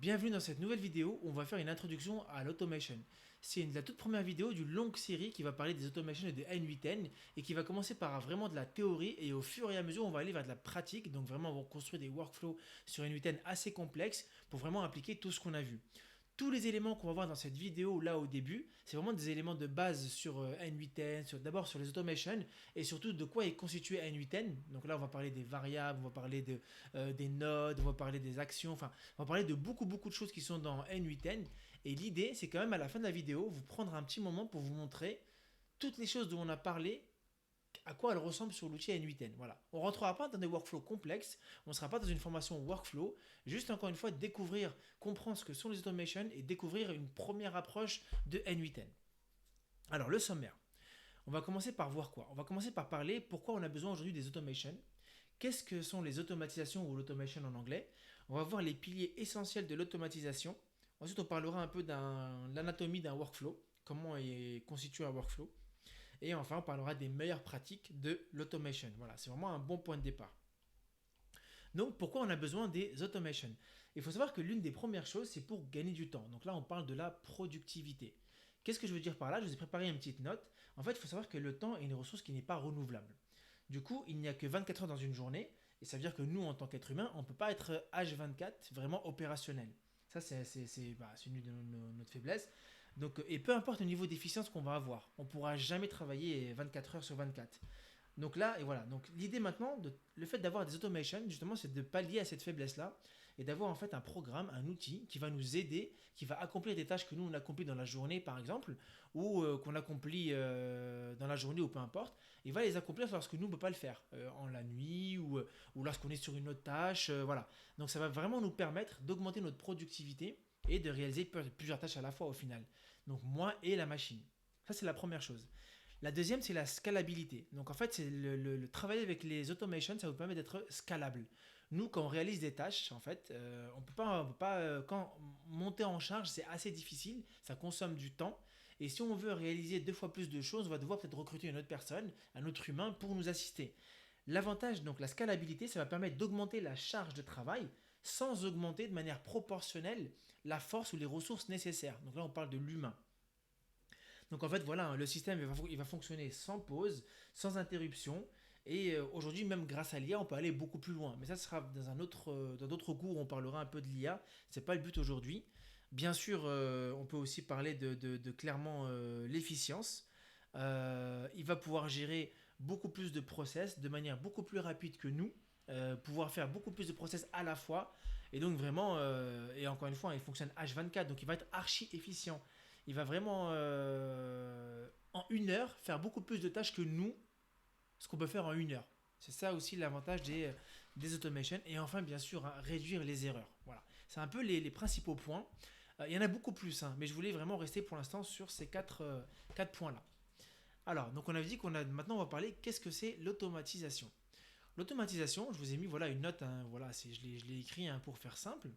Bienvenue dans cette nouvelle vidéo où on va faire une introduction à l'automation. C'est la toute première vidéo d'une longue série qui va parler des automations et des N8N et qui va commencer par vraiment de la théorie et au fur et à mesure on va aller vers de la pratique. Donc vraiment on va construire des workflows sur N8N assez complexes pour vraiment appliquer tout ce qu'on a vu. Tous les éléments qu'on va voir dans cette vidéo là au début, c'est vraiment des éléments de base sur N8N, d'abord sur les automations et surtout de quoi est constitué N8N. Donc là on va parler des variables, on va parler des nodes, on va parler des actions, enfin on va parler de beaucoup de choses qui sont dans N8N. Et l'idée c'est quand même à la fin de la vidéo vous prendre un petit moment pour vous montrer toutes les choses dont on a parlé, à quoi elle ressemble sur l'outil N8N. Voilà. On ne rentrera pas dans des workflows complexes, on ne sera pas dans une formation workflow, juste encore une fois découvrir, comprendre ce que sont les automations et découvrir une première approche de N8N. Alors le sommaire. On va commencer par voir quoi? On va commencer par parler pourquoi on a besoin aujourd'hui des automations. Qu'est-ce que sont les automatisations ou l'automation en anglais? On va voir les piliers essentiels de l'automatisation. Ensuite, on parlera un peu de l'anatomie d'un workflow, comment est constitué un workflow. Et enfin, on parlera des meilleures pratiques de l'automation. Voilà, c'est vraiment un bon point de départ. Donc, pourquoi on a besoin des automations? Il faut savoir que l'une des premières choses, c'est pour gagner du temps. Donc là, on parle de la productivité. Qu'est-ce que je veux dire par là? Je vous ai préparé une petite note. En fait, il faut savoir que le temps est une ressource qui n'est pas renouvelable. Du coup, il n'y a que 24 heures dans une journée. Et ça veut dire que nous, en tant qu'être humain, on ne peut pas être H24 vraiment opérationnel. Ça, c'est une de notre faiblesse. Donc, et peu importe le niveau d'efficience qu'on va avoir, on ne pourra jamais travailler 24 heures sur 24. Donc là, et voilà. Donc l'idée maintenant, le fait d'avoir des automations, justement, c'est de pallier à cette faiblesse-là et d'avoir en fait un programme, un outil qui va nous aider, qui va accomplir des tâches que nous on accomplit dans la journée, par exemple, ou qu'on accomplit dans la journée ou peu importe. Il va les accomplir lorsque nous on ne peut pas le faire, en la nuit ou lorsqu'on est sur une autre tâche, voilà. Donc ça va vraiment nous permettre d'augmenter notre productivité et de réaliser plusieurs tâches à la fois au final. Donc moi et la machine. Ça c'est la première chose. La deuxième, c'est la scalabilité. Donc en fait, c'est le travail avec les automations, ça vous permet d'être scalable. Nous, quand on réalise des tâches, en fait, on peut pas quand monter en charge, c'est assez difficile, ça consomme du temps. Et si on veut réaliser deux fois plus de choses, on va devoir peut-être recruter une autre personne, un autre humain, pour nous assister. L'avantage, donc la scalabilité, ça va permettre d'augmenter la charge de travail sans augmenter de manière proportionnelle la force ou les ressources nécessaires. Donc là, on parle de l'humain. Donc en fait, voilà, le système il va fonctionner sans pause, sans interruption. Et aujourd'hui, même grâce à l'IA, on peut aller beaucoup plus loin. Mais ça sera dans d'autres cours où on parlera un peu de l'IA. Ce n'est pas le but aujourd'hui. Bien sûr, on peut aussi parler de clairement l'efficience. Il va pouvoir gérer beaucoup plus de process de manière beaucoup plus rapide que nous. Pouvoir faire beaucoup plus de process à la fois. Et donc vraiment, et encore une fois, il fonctionne H24, donc il va être archi efficient. Il va vraiment, en une heure, faire beaucoup plus de tâches que nous, ce qu'on peut faire en une heure. C'est ça aussi l'avantage des automations. Et enfin, bien sûr, hein, réduire les erreurs. Voilà. C'est un peu les principaux points. Il y en a beaucoup plus, hein, mais je voulais vraiment rester pour l'instant sur ces quatre points-là. Alors, donc on avait dit maintenant on va parler qu'est-ce que c'est l'automatisation. L'automatisation, je vous ai mis voilà une note, hein, voilà, je l'ai écrit hein, pour faire simple.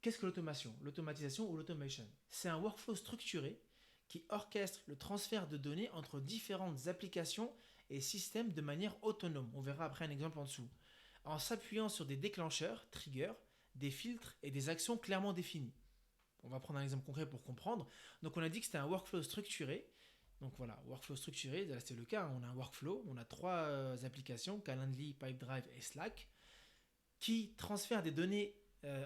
Qu'est-ce que l'automation? L'automatisation ou l'automation? C'est un workflow structuré qui orchestre le transfert de données entre différentes applications et systèmes de manière autonome. On verra après un exemple en dessous. En s'appuyant sur des déclencheurs, triggers, des filtres et des actions clairement définies. On va prendre un exemple concret pour comprendre. Donc on a dit que c'était un workflow structuré. Donc voilà, workflow structuré, là c'est le cas. On a un workflow, on a trois applications, Calendly, Pipedrive et Slack, qui transfèrent des données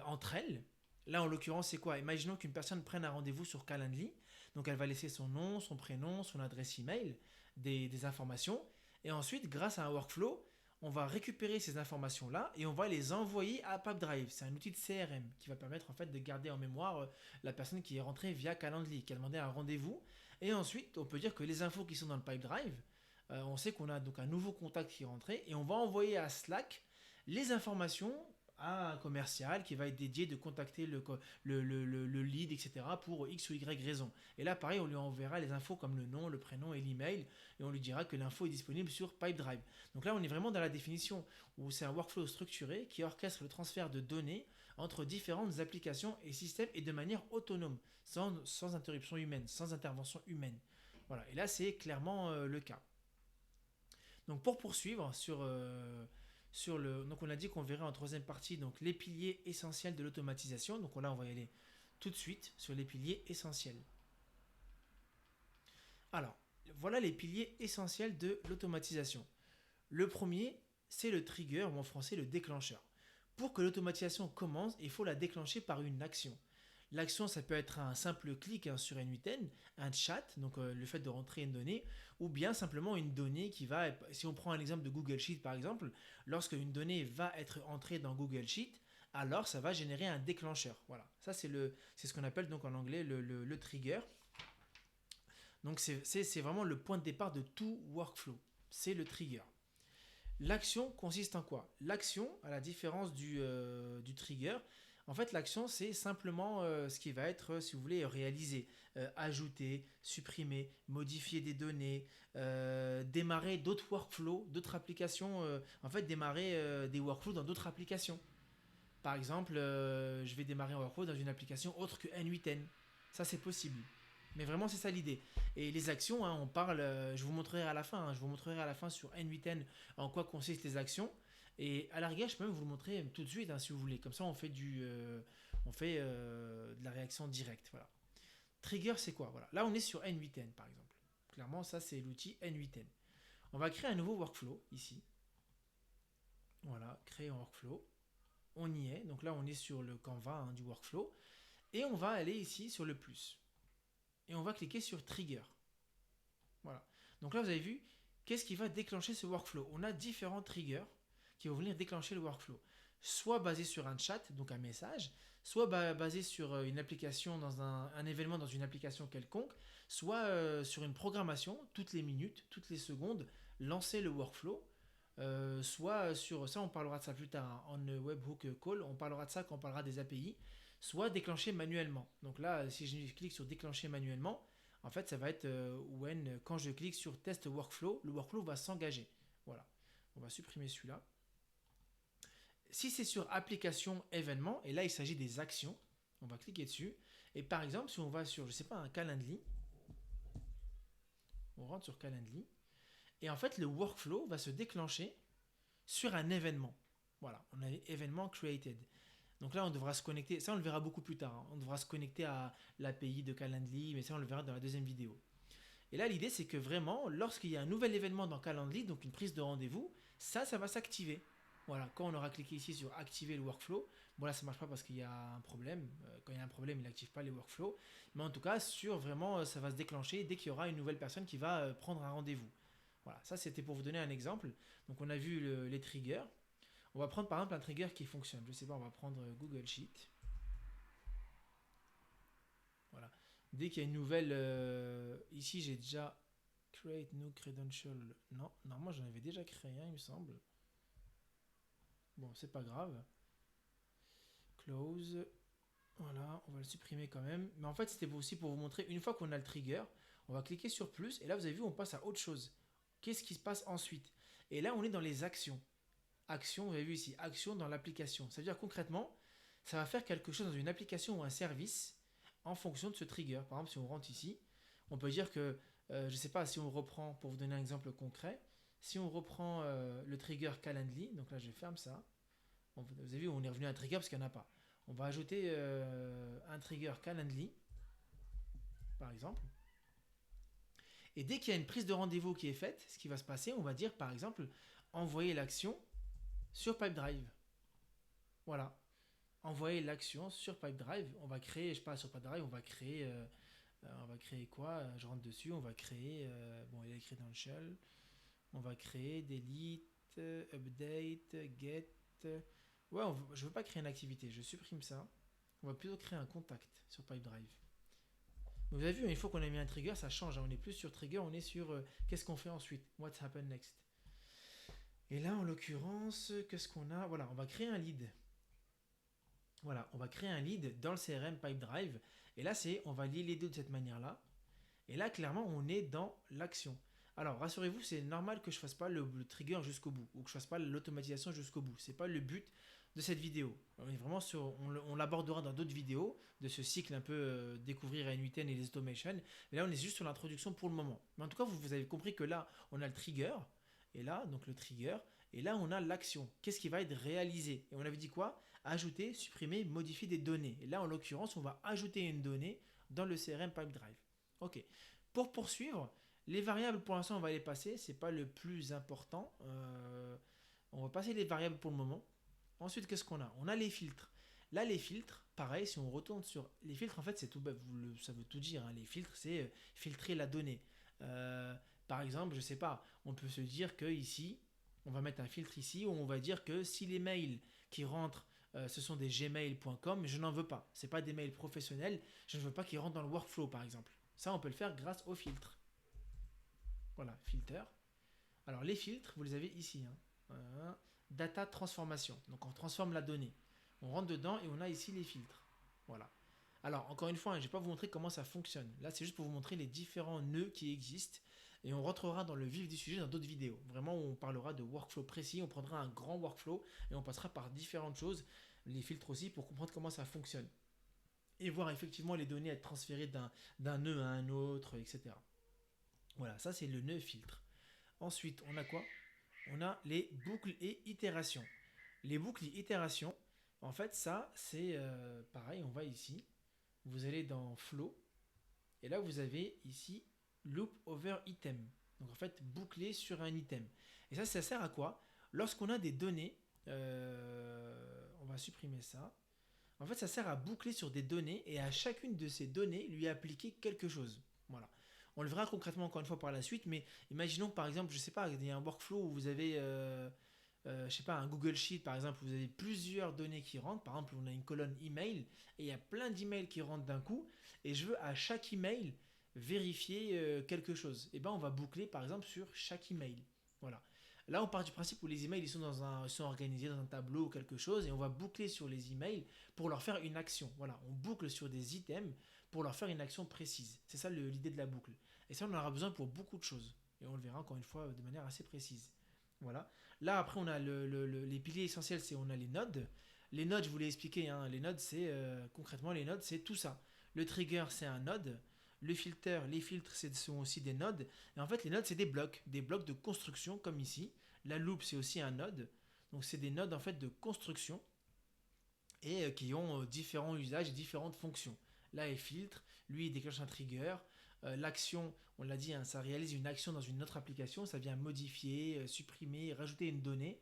entre elles. Là, en l'occurrence, c'est quoi? Imaginons qu'une personne prenne un rendez-vous sur Calendly. Donc, elle va laisser son nom, son prénom, son adresse email, des informations. Et ensuite, grâce à un workflow, on va récupérer ces informations-là et on va les envoyer à Pipedrive. C'est un outil de CRM qui va permettre en fait de garder en mémoire la personne qui est rentrée via Calendly, qui a demandé un rendez-vous. Et ensuite, on peut dire que les infos qui sont dans le Pipedrive, on sait qu'on a donc un nouveau contact qui est rentré et on va envoyer à Slack les informations à un commercial qui va être dédié de contacter le lead, etc. pour X ou Y raison. Et là, pareil, on lui enverra les infos comme le nom, le prénom et l'email, et on lui dira que l'info est disponible sur Pipedrive. Donc là, on est vraiment dans la définition où c'est un workflow structuré qui orchestre le transfert de données entre différentes applications et systèmes et de manière autonome, sans interruption humaine, sans intervention humaine. Voilà, et là, c'est clairement le cas. Donc pour poursuivre Donc on a dit qu'on verrait en troisième partie donc les piliers essentiels de l'automatisation. Donc là, on va y aller tout de suite sur les piliers essentiels. Alors, voilà les piliers essentiels de l'automatisation. Le premier, c'est le trigger, ou en français le déclencheur. Pour que l'automatisation commence, il faut la déclencher par une action. L'action, ça peut être un simple clic sur N8N, un chat, donc le fait de rentrer une donnée, ou bien simplement une donnée qui va, si on prend un exemple de Google Sheet par exemple, lorsque une donnée va être entrée dans Google Sheet, alors ça va générer un déclencheur. Voilà, ça c'est ce qu'on appelle donc en anglais le trigger. Donc c'est vraiment le point de départ de tout workflow, c'est le trigger. L'action consiste en quoi? L'action, à la différence du trigger, en fait, l'action, c'est simplement ce qui va être, si vous voulez, réalisé. Ajouter, supprimer, modifier des données, démarrer d'autres workflows, d'autres applications, en fait, démarrer des workflows dans d'autres applications. Par exemple, je vais démarrer un workflow dans une application autre que N8N. Ça, c'est possible. Mais vraiment, c'est ça l'idée. Et les actions, on parle, je vous montrerai à la fin, je vous montrerai à la fin sur N8N en quoi consistent les actions. Et à la rigueur, je peux même vous le montrer tout de suite si vous voulez. Comme ça, on fait de la réaction directe. Voilà. Trigger, c'est quoi? Voilà. Là, on est sur N8N par exemple. Clairement, ça, c'est l'outil N8N. On va créer un nouveau workflow ici. Voilà, créer un workflow. On y est. Donc là, on est sur le Canva du workflow. Et on va aller ici sur le plus. Et on va cliquer sur Trigger. Voilà. Donc là, vous avez vu, qu'est-ce qui va déclencher ce workflow? On a différents triggers qui vont venir déclencher le workflow. Soit basé sur un chat, donc un message, soit basé sur une application, dans un événement dans une application quelconque, soit sur une programmation, toutes les minutes, toutes les secondes, lancer le workflow. Soit sur ça, on parlera de ça plus tard en webhook call, on parlera de ça quand on parlera des API, soit déclencher manuellement. Donc là, si je clique sur déclencher manuellement, en fait, ça va être quand je clique sur test workflow, le workflow va s'engager. Voilà. On va supprimer celui-là. Si c'est sur application événement, et là il s'agit des actions, on va cliquer dessus. Et par exemple, si on va sur, je sais pas, un Calendly, on rentre sur Calendly, et en fait le workflow va se déclencher sur un événement. Voilà, on a événement created. Donc là, on devra se connecter, ça on le verra beaucoup plus tard, on devra se connecter à l'API de Calendly, mais ça on le verra dans la deuxième vidéo. Et là, l'idée, c'est que vraiment, lorsqu'il y a un nouvel événement dans Calendly, donc une prise de rendez-vous, ça va s'activer. Voilà, quand on aura cliqué ici sur activer le workflow, bon là ça ne marche pas parce qu'il y a un problème. Quand il y a un problème, il n'active pas les workflows. Mais en tout cas, ça va se déclencher dès qu'il y aura une nouvelle personne qui va prendre un rendez-vous. Voilà, ça c'était pour vous donner un exemple. Donc on a vu les triggers. On va prendre par exemple un trigger qui fonctionne. Je sais pas, on va prendre Google Sheet. Voilà. Dès qu'il y a une nouvelle... ici j'ai déjà create new credential. Non, normalement j'en avais déjà créé un, il me semble. Bon, c'est pas grave. Close. Voilà, on va le supprimer quand même. Mais en fait, c'était aussi pour vous montrer, une fois qu'on a le trigger, on va cliquer sur plus. Et là, vous avez vu, on passe à autre chose. Qu'est-ce qui se passe ensuite? Et là, on est dans les actions. Actions, vous avez vu ici, actions dans l'application. Ça veut dire concrètement, ça va faire quelque chose dans une application ou un service en fonction de ce trigger. Par exemple, si on rentre ici, on peut dire que, je ne sais pas, si on reprend, pour vous donner un exemple concret, si on reprend le trigger Calendly, donc là je ferme ça, vous avez vu, on est revenu à un trigger parce qu'il n'y en a pas. On va ajouter un trigger Calendly, par exemple. Et dès qu'il y a une prise de rendez-vous qui est faite, ce qui va se passer, on va dire par exemple envoyer l'action sur Pipedrive. Voilà. Envoyer l'action sur Pipedrive. On va créer, je sais pas, sur Pipedrive, on va créer quoi? Je rentre dessus, on va créer, bon, il est écrit dans le shell. On va créer delete, update, get. Ouais, je veux pas créer une activité, je supprime ça. On va plutôt créer un contact sur Pipedrive. Vous avez vu, une fois qu'on a mis un trigger, ça change. On n'est plus sur trigger, on est sur qu'est-ce qu'on fait ensuite. What happen next. Et là, en l'occurrence, qu'est-ce qu'on a? Voilà, on va créer un lead. Voilà, on va créer un lead dans le CRM Pipedrive. Et là, on va lier les deux de cette manière-là. Et là, clairement, on est dans l'action. Alors, rassurez-vous, c'est normal que je ne fasse pas le trigger jusqu'au bout, ou que je ne fasse pas l'automatisation jusqu'au bout. Ce n'est pas le but de cette vidéo. On est vraiment on l'abordera dans d'autres vidéos, de ce cycle un peu découvrir N8N et les automations. Mais là, on est juste sur l'introduction pour le moment. Mais en tout cas, vous avez compris que là, on a le trigger, et là, donc le trigger, Et là, on a l'action. Qu'est-ce qui va être réalisé? Et on avait dit quoi? Ajouter, supprimer, modifier des données. Et là, en l'occurrence, on va ajouter une donnée dans le CRM Pipedrive. Ok. Pour poursuivre, les variables, pour l'instant, on va les passer. C'est pas le plus important. On va passer les variables pour le moment. Ensuite, qu'est-ce qu'on a? On a les filtres. Là, les filtres, pareil, si on retourne sur les filtres, en fait, c'est tout, ça veut tout dire, hein. Les filtres, c'est filtrer la donnée. Euh, Par exemple, je sais pas, on peut se dire que ici, on va mettre un filtre ici où on va dire que si les mails qui rentrent, ce sont des gmail.com, je n'en veux pas. C'est pas des mails professionnels, je ne veux pas qu'ils rentrent dans le workflow, par exemple. Ça, on peut le faire grâce au filtre. Voilà, filter. Alors, les filtres, vous les avez ici, hein. Data transformation. Donc, on transforme la donnée. On rentre dedans et on a ici les filtres. Voilà. Alors, encore une fois, hein, je ne vais pas vous montrer comment ça fonctionne. Là, c'est juste pour vous montrer les différents nœuds qui existent. Et on rentrera dans le vif du sujet dans d'autres vidéos. Vraiment, on parlera de workflow précis. On prendra un grand workflow et on passera par différentes choses. Les filtres aussi pour comprendre comment ça fonctionne. Et voir effectivement les données être transférées d'un nœud à un autre, etc. Voilà, ça c'est le nœud filtre. Ensuite, on a quoi? On a les boucles et itérations. Les boucles et itérations, en fait, ça, c'est pareil, on va ici. Vous allez dans Flow. Et là, vous avez ici Loop over item. Donc, en fait, boucler sur un item. Et ça sert à quoi? Lorsqu'on a des données, on va supprimer ça. En fait, ça sert à boucler sur des données et à chacune de ces données, lui appliquer quelque chose. Voilà. On le verra concrètement encore une fois par la suite, mais imaginons par exemple, je sais pas, il y a un workflow où vous avez je sais pas, un Google Sheet par exemple, vous avez plusieurs données qui rentrent. Par exemple, on a une colonne email et il y a plein d'emails qui rentrent d'un coup. Et je veux à chaque email vérifier quelque chose. Et ben, on va boucler par exemple sur chaque email. Voilà. Là, on part du principe où les emails ils sont organisés dans un tableau ou quelque chose et on va boucler sur les emails pour leur faire une action. Voilà, on boucle sur des items pour leur faire une action précise. C'est ça l'idée de la boucle. Et ça, on en aura besoin pour beaucoup de choses. Et on le verra encore une fois de manière assez précise. Voilà. Là, après, on a les piliers essentiels, c'est on a les nodes. Les nodes, je vous l'ai expliqué, hein, les nodes, c'est concrètement les nodes, c'est tout ça. Le trigger, c'est un node. Le filter, les filtres, ce sont aussi des nodes. Et en fait, les nodes, c'est des blocs de construction, comme ici. La loop, c'est aussi un node. Donc, c'est des nodes en fait de construction et qui ont différents usages et différentes fonctions. Là, il filtre, lui, il déclenche un trigger. L'action, on l'a dit, hein, ça réalise une action dans une autre application, ça vient modifier, supprimer, rajouter une donnée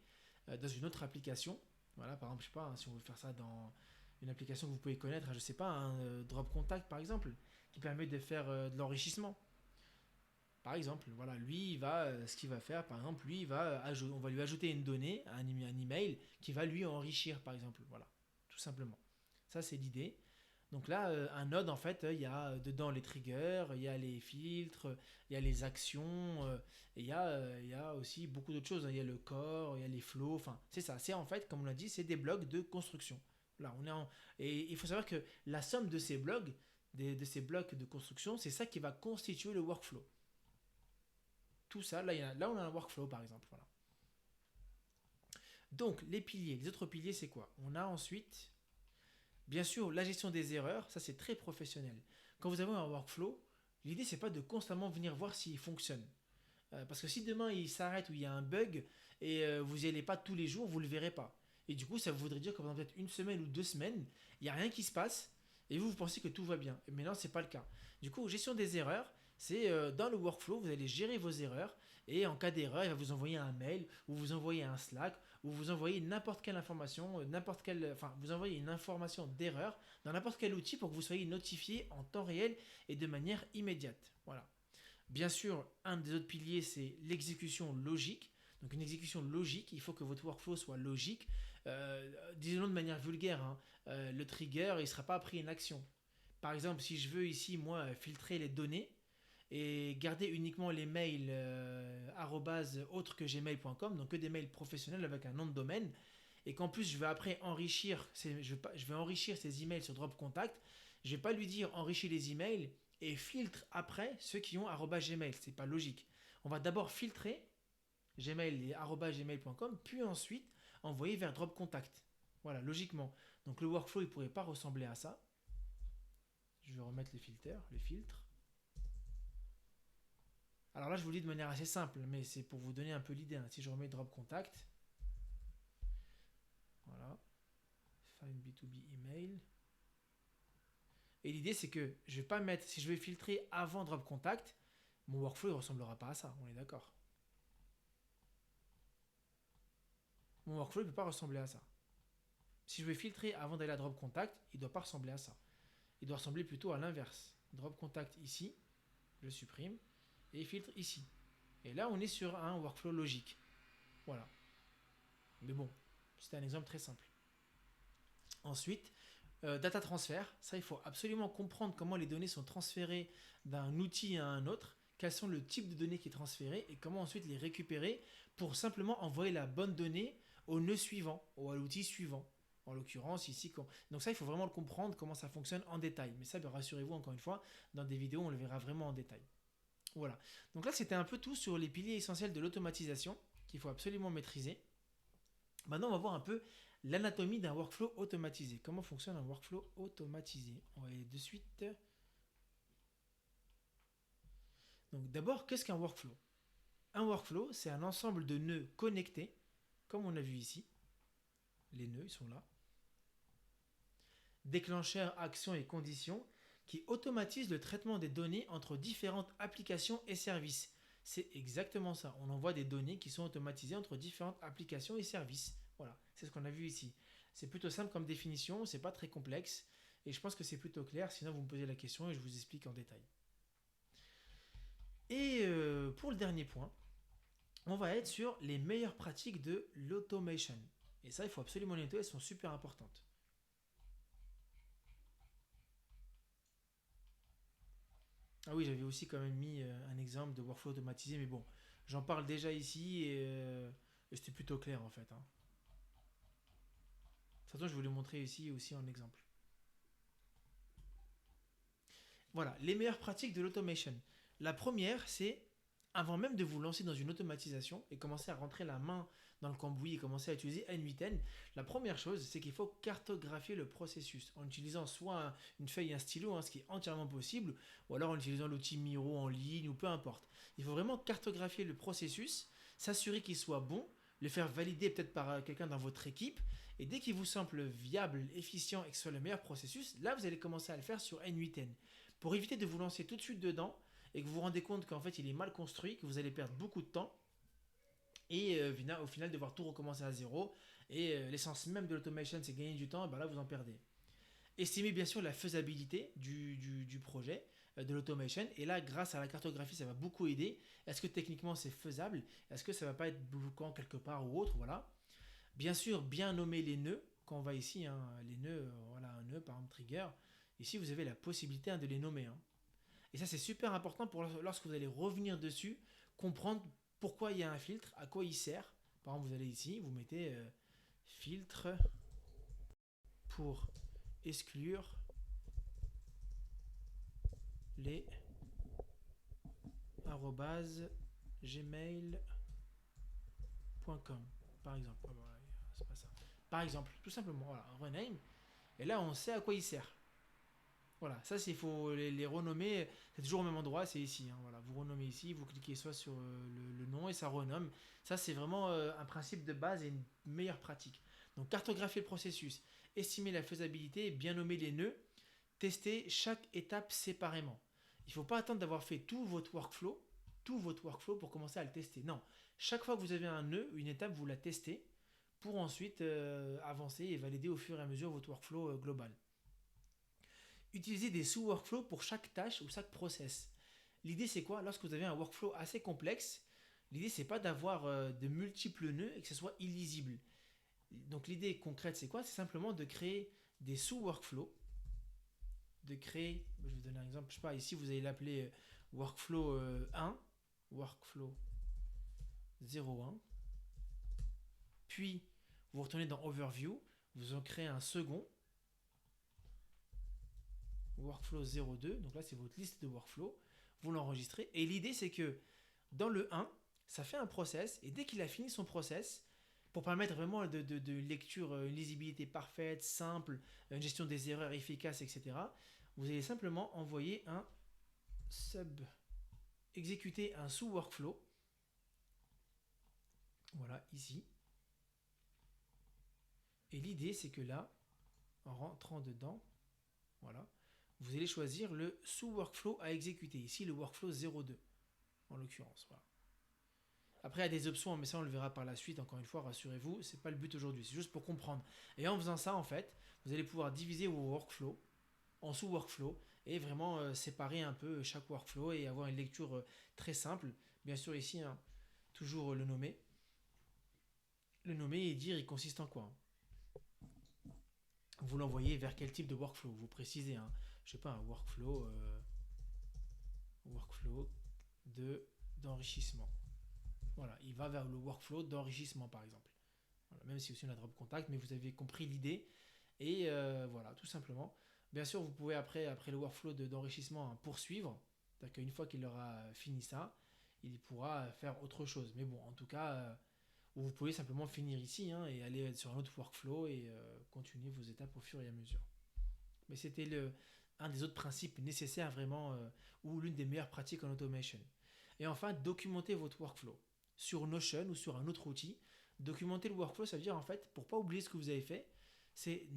dans une autre application. Voilà, par exemple, je sais pas, hein, si on veut faire ça dans une application que vous pouvez connaître, je sais pas, un Drop Contact par exemple, qui permet de faire de l'enrichissement. Par exemple, voilà, lui, ce qu'il va faire, par exemple, lui, on va lui ajouter une donnée, un email, qui va lui enrichir, par exemple, voilà, tout simplement. Ça, c'est l'idée. Donc là, un node, en fait, il y a dedans les triggers, il y a les filtres, il y a les actions, et il y a aussi beaucoup d'autres choses, hein. Il y a le corps, il y a les flows, enfin, c'est ça. C'est en fait, comme on l'a dit, c'est des blocs de construction. Là, et il faut savoir que la somme de ces blocs, de ces blocs de construction, c'est ça qui va constituer le workflow. Tout ça, là, on a un workflow, par exemple. Voilà. Donc, les piliers, les autres piliers, c'est quoi? On a ensuite bien sûr, la gestion des erreurs, ça c'est très professionnel. Quand vous avez un workflow, l'idée c'est pas de constamment venir voir s'il fonctionne. Parce que si demain il s'arrête ou il y a un bug et vous n'y allez pas tous les jours, vous ne le verrez pas. Et du coup, ça voudrait dire que pendant peut-être une semaine ou 2 semaines, il n'y a rien qui se passe et vous pensez que tout va bien. Mais non, c'est pas le cas. Du coup, gestion des erreurs, c'est dans le workflow, vous allez gérer vos erreurs et en cas d'erreur, il va vous envoyer un mail ou vous envoyer un Slack ou vous envoyer n'importe quelle information, enfin, vous envoyez une information d'erreur dans n'importe quel outil pour que vous soyez notifié en temps réel et de manière immédiate. Voilà. Bien sûr, un des autres piliers, c'est l'exécution logique. Donc une exécution logique, il faut que votre workflow soit logique. Disons de manière vulgaire, hein, le trigger, il ne sera pas après une action. Par exemple, si je veux ici, moi, filtrer les données et garder uniquement les mails autres que gmail.com, donc que des mails professionnels avec un nom de domaine, et qu'en plus je vais après enrichir, je vais enrichir ces emails sur Drop Contact, je ne vais pas lui dire enrichir les emails et filtre après ceux qui ont @gmail. C'est pas logique. On va d'abord filtrer Gmail et @gmail.com, puis ensuite envoyer vers Drop Contact. Voilà, logiquement. Donc le workflow il pourrait pas ressembler à ça. Je vais remettre les filtres. Alors là, je vous le dis de manière assez simple, mais c'est pour vous donner un peu l'idée, hein. Si je remets Drop Contact, Voilà. Find B2B email. Et l'idée, c'est que je vais pas mettre, si je vais filtrer avant drop contact, mon workflow ne ressemblera pas à ça, on est d'accord. Mon workflow ne peut pas ressembler à ça. Si je vais filtrer avant d'aller à drop contact, il ne doit pas ressembler à ça. Il doit ressembler plutôt à l'inverse. Drop contact ici, je supprime, et filtre ici. Et là, on est sur un workflow logique. Voilà. Mais bon, c'était un exemple très simple. Ensuite, data transfer. Ça, il faut absolument comprendre comment les données sont transférées d'un outil à un autre, quels sont le type de données qui est transféré et comment ensuite les récupérer pour simplement envoyer la bonne donnée au nœud suivant ou à l'outil suivant. En l'occurrence, ici. Donc ça, il faut vraiment le comprendre, comment ça fonctionne en détail. Mais ça, rassurez-vous, encore une fois, dans des vidéos, on le verra vraiment en détail. Voilà. Donc là, c'était un peu tout sur les piliers essentiels de l'automatisation qu'il faut absolument maîtriser. Maintenant, on va voir un peu l'anatomie d'un workflow automatisé. Comment fonctionne un workflow automatisé? On va aller de suite. Donc d'abord, qu'est-ce qu'un workflow? Un workflow, c'est un ensemble de nœuds connectés, comme on a vu ici. Les nœuds, ils sont là. Déclencheurs, actions et conditions qui automatisent le traitement des données entre différentes applications et services. C'est exactement ça. On envoie des données qui sont automatisées entre différentes applications et services. Voilà, c'est ce qu'on a vu ici. C'est plutôt simple comme définition, c'est pas très complexe. Et je pense que c'est plutôt clair, sinon vous me posez la question et je vous explique en détail. Et pour le dernier point, on va être sur les meilleures pratiques de l'automation. Et ça, il faut absolument les noter, elles sont super importantes. Ah oui, j'avais aussi quand même mis un exemple de workflow automatisé, mais bon, j'en parle déjà ici et c'était plutôt clair en fait. Hein. De toute façon, je vous l'ai montré ici aussi en exemple. Voilà, les meilleures pratiques de l'automation. La première, c'est avant même de vous lancer dans une automatisation et commencer à rentrer la main dans le cambouis et commencer à utiliser N8N, la première chose, c'est qu'il faut cartographier le processus en utilisant soit une feuille et un stylo, hein, ce qui est entièrement possible, ou alors en utilisant l'outil Miro en ligne ou peu importe. Il faut vraiment cartographier le processus, s'assurer qu'il soit bon, le faire valider peut-être par quelqu'un dans votre équipe, et dès qu'il vous semble viable, efficient et que ce soit le meilleur processus, là vous allez commencer à le faire sur N8N. Pour éviter de vous lancer tout de suite dedans et que vous vous rendez compte qu'en fait il est mal construit, que vous allez perdre beaucoup de temps et au final devoir tout recommencer à zéro. Et l'essence même de l'automation, c'est gagner du temps, et ben là vous en perdez. Estimez bien sûr la faisabilité du projet, de l'automation. Et là, grâce à la cartographie, ça va beaucoup aider. Est-ce que techniquement c'est faisable? Est-ce que ça ne va pas être bloquant quelque part ou autre? Voilà. Bien sûr, bien nommer les nœuds. Quand on va ici, hein, les nœuds, voilà un nœud par exemple trigger. Ici, vous avez la possibilité de les nommer. Hein. Et ça, c'est super important pour lorsque vous allez revenir dessus, comprendre pourquoi il y a un filtre, à quoi il sert. Par exemple, vous allez ici, vous mettez filtre pour exclure les gmail.com par exemple. C'est pas ça. Par exemple, tout simplement, voilà, rename. Et là, on sait à quoi il sert. Voilà, ça, il faut les renommer. C'est toujours au même endroit, c'est ici. Hein, voilà, vous renommez ici, vous cliquez soit sur le nom et ça renomme. Ça, c'est vraiment un principe de base et une meilleure pratique. Donc, cartographier le processus, estimer la faisabilité, bien nommer les nœuds, tester chaque étape séparément. Il ne faut pas attendre d'avoir fait tout votre workflow pour commencer à le tester. Non, chaque fois que vous avez un nœud, une étape, vous la testez pour ensuite avancer et valider au fur et à mesure votre workflow global. Utiliser des sous-workflows pour chaque tâche ou chaque process. L'idée c'est quoi? Lorsque vous avez un workflow assez complexe, l'idée c'est pas d'avoir de multiples nœuds et que ce soit illisible. Donc l'idée concrète c'est quoi? C'est simplement de créer des sous-workflows, de créer, je vais vous donner un exemple, je sais pas, ici vous allez l'appeler workflow 1, workflow 01, puis vous retournez dans overview, vous en créez un second, workflow 02, donc là c'est votre liste de workflows, vous l'enregistrez, et l'idée c'est que dans le 1, ça fait un process, et dès qu'il a fini son process, pour permettre vraiment de lecture, une lisibilité parfaite, simple, une gestion des erreurs efficace, etc., vous allez simplement envoyer un sub, exécuter un sous-workflow, voilà, ici, Et l'idée, c'est que là, en rentrant dedans, voilà, vous allez choisir le sous-workflow à exécuter. Ici, le workflow 02, en l'occurrence. Voilà. Après, il y a des options, mais ça, on le verra par la suite. Encore une fois, rassurez-vous, c'est pas le but aujourd'hui. C'est juste pour comprendre. Et en faisant ça, en fait, vous allez pouvoir diviser vos workflows en sous-workflows et vraiment séparer un peu chaque workflow et avoir une lecture très simple. Bien sûr, ici, hein, toujours le nommer. Le nommer et dire il consiste en quoi, hein. Vous l'envoyez vers quel type de workflow. Vous précisez, hein, je sais pas, un workflow d'enrichissement. Voilà, il va vers le workflow d'enrichissement par exemple. Voilà, même si aussi on a drop contact, mais vous avez compris l'idée. Et voilà, tout simplement. Bien sûr, vous pouvez après le workflow d'enrichissement, hein, poursuivre. C'est-à-dire qu'une fois qu'il aura fini ça, il pourra faire autre chose. Mais bon, en tout cas, vous pouvez simplement finir ici, hein, et aller sur un autre workflow et continuer vos étapes au fur et à mesure. Mais c'était un des autres principes nécessaires vraiment, ou l'une des meilleures pratiques en automation. Et enfin, documenter votre workflow sur Notion ou sur un autre outil. Documenter le workflow, ça veut dire en fait, pour pas oublier ce que vous avez fait, c'est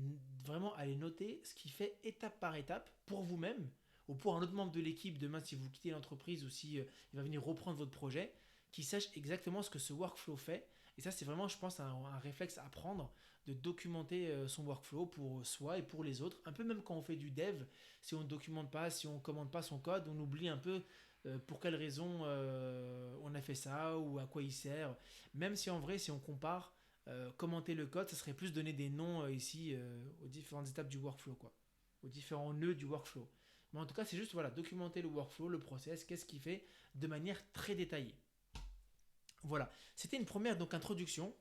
vraiment aller noter ce qui fait étape par étape pour vous-même ou pour un autre membre de l'équipe demain si vous quittez l'entreprise ou si il va venir reprendre votre projet, qui sache exactement ce que ce workflow fait. Et ça, c'est vraiment, je pense, un réflexe à prendre de documenter son workflow pour soi et pour les autres. Un peu même quand on fait du dev, si on ne documente pas, si on ne commande pas son code, on oublie un peu pour quelle raison on a fait ça ou à quoi il sert. Même si en vrai, si on compare, commenter le code, ça serait plus donner des noms ici aux différentes étapes du workflow, quoi, aux différents nœuds du workflow. Mais en tout cas, c'est juste voilà, documenter le workflow, le process, qu'est-ce qu'il fait de manière très détaillée. Voilà, c'était une première donc introduction,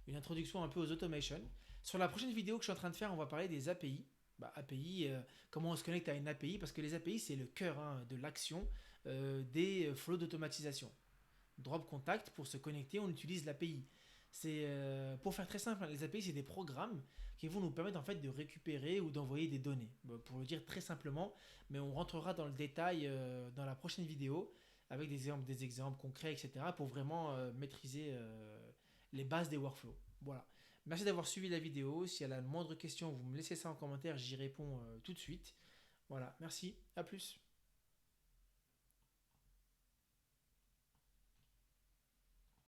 une introduction un peu aux automations. Sur la prochaine vidéo que je suis en train de faire, on va parler des API. Bah, API, comment on se connecte à une API, parce que les API c'est le cœur, hein, de l'action des flows d'automatisation. Drop contact, pour se connecter, on utilise l'API. C'est pour faire très simple, hein, les API c'est des programmes qui vont nous permettre en fait de récupérer ou d'envoyer des données. Bon, pour le dire très simplement, mais on rentrera dans le détail dans la prochaine vidéo avec des exemples concrets, etc. pour vraiment maîtriser les bases des workflows. Voilà. Merci d'avoir suivi la vidéo. Si elle a la moindre question, vous me laissez ça en commentaire, j'y réponds tout de suite. Voilà, merci, à plus.